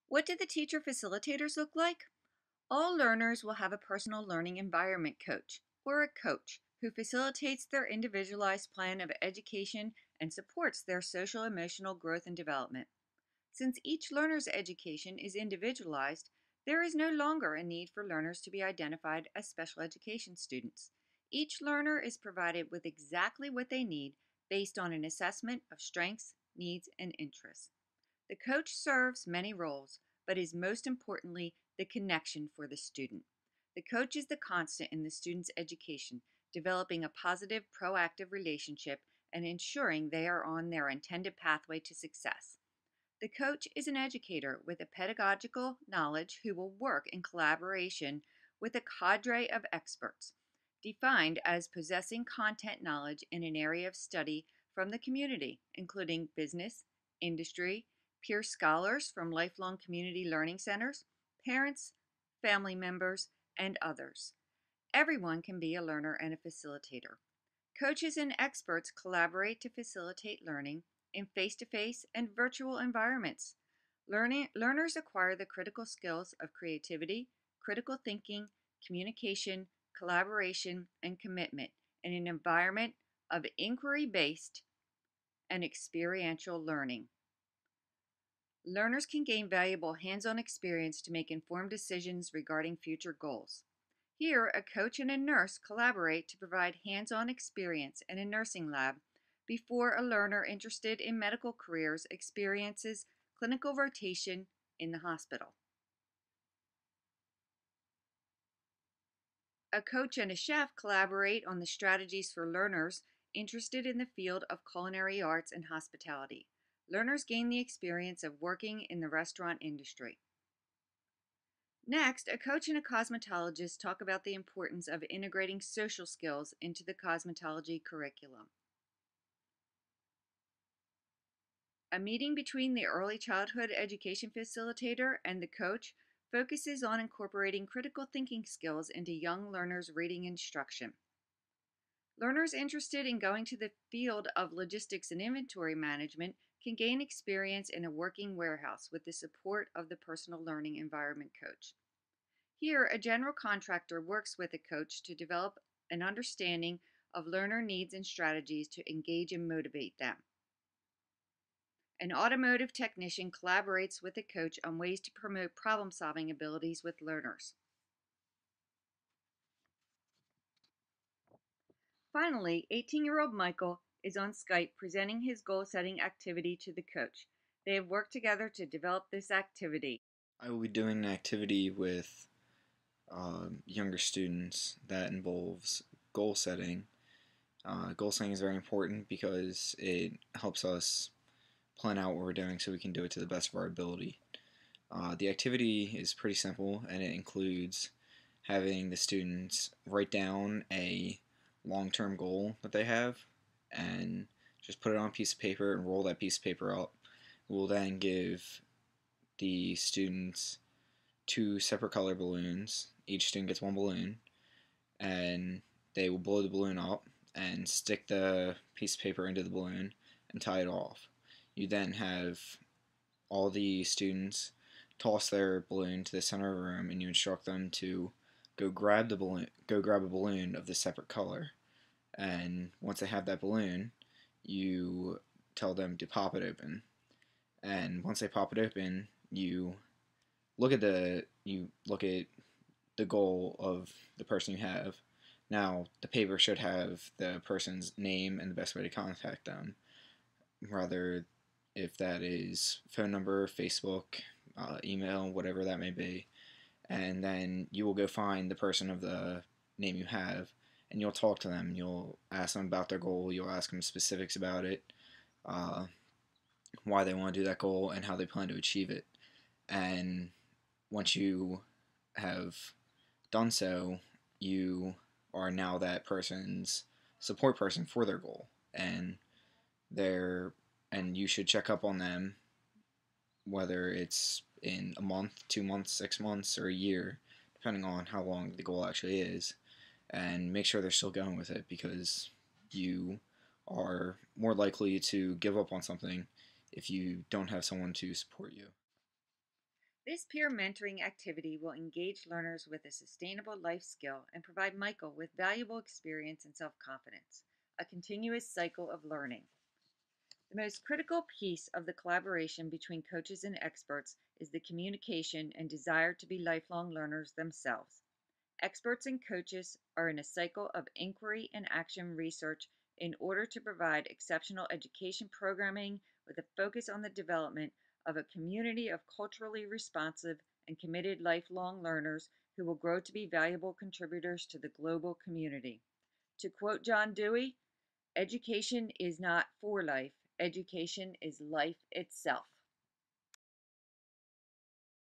What do the teacher facilitators look like? All learners will have a personal learning environment coach, or a coach, who facilitates their individualized plan of education and supports their social emotional growth and development. Since each learner's education is individualized, there is no longer a need for learners to be identified as special education students. Each learner is provided with exactly what they need based on an assessment of strengths, needs, and interests. The coach serves many roles, but is most importantly the connection for the student. The coach is the constant in the student's education, developing a positive, proactive relationship and ensuring they are on their intended pathway to success. The coach is an educator with a pedagogical knowledge who will work in collaboration with a cadre of experts, defined as possessing content knowledge in an area of study from the community, including business, industry, peer scholars from lifelong community learning centers, parents, family members, and others. Everyone can be a learner and a facilitator. Coaches and experts collaborate to facilitate learning in face to face and virtual environments. Learners acquire the critical skills of creativity, critical thinking, communication, collaboration, and commitment in an environment of inquiry based and experiential learning. Learners can gain valuable hands on experience to make informed decisions regarding future goals. Here, a coach and a nurse collaborate to provide hands on experience in a nursing lab before a learner interested in medical careers experiences clinical rotation in the hospital. A coach and a chef collaborate on the strategies for learners interested in the field of culinary arts and hospitality. Learners gain the experience of working in the restaurant industry. Next, a coach and a cosmetologist talk about the importance of integrating social skills into the cosmetology curriculum. A meeting between the early childhood education facilitator and the coach focuses on incorporating critical thinking skills into young learners' reading instruction. Learners interested in going to the field of logistics and inventory management can gain experience in a working warehouse with the support of the personal learning environment coach. Here, a general contractor works with a coach to develop an understanding of learner needs and strategies to engage and motivate them. An automotive technician collaborates with a coach on ways to promote problem solving abilities with learners. Finally, 18-year-old Michael is on Skype presenting his goal setting activity to the coach. They have worked together to develop this activity. I will be doing an activity with younger students that involves goal setting. Goal setting is very important because it helps us plan out what we're doing so we can do it to the best of our ability. The activity is pretty simple and it includes having the students write down a long-term goal that they have and just put it on a piece of paper and roll that piece of paper up. We'll then give the students two separate color balloons. Each student gets one balloon, and they will blow the balloon up and stick the piece of paper into the balloon and tie it off. You then have all the students toss their balloon to the center of the room, and you instruct them to go grab a balloon of the separate color. And once they have that balloon, you tell them to pop it open. And once they pop it open, you look at the goal of the person you have. Now, the paper should have the person's name and the best way to contact them, rather if that is phone number, Facebook, email, whatever that may be. And then you will go find the person of the name you have, and you'll talk to them. You'll ask them about their goal. You'll ask them specifics about it, uh, why they want to do that goal, and how they plan to achieve it. And once you have done so, you are now that person's support person for their goal, and they're and you should check up on them, whether it's in a month, 2 months, 6 months, or a year, depending on how long the goal actually is, and make sure they're still going with it, because you are more likely to give up on something if you don't have someone to support you. This peer mentoring activity will engage learners with a sustainable life skill and provide Michael with valuable experience and self confidence, a continuous cycle of learning. The most critical piece of the collaboration between coaches and experts is the communication and desire to be lifelong learners themselves. Experts and coaches are in a cycle of inquiry and action research in order to provide exceptional education programming with a focus on the development of a community of culturally responsive and committed lifelong learners who will grow to be valuable contributors to the global community. To quote John Dewey, education is not for life, education is life itself.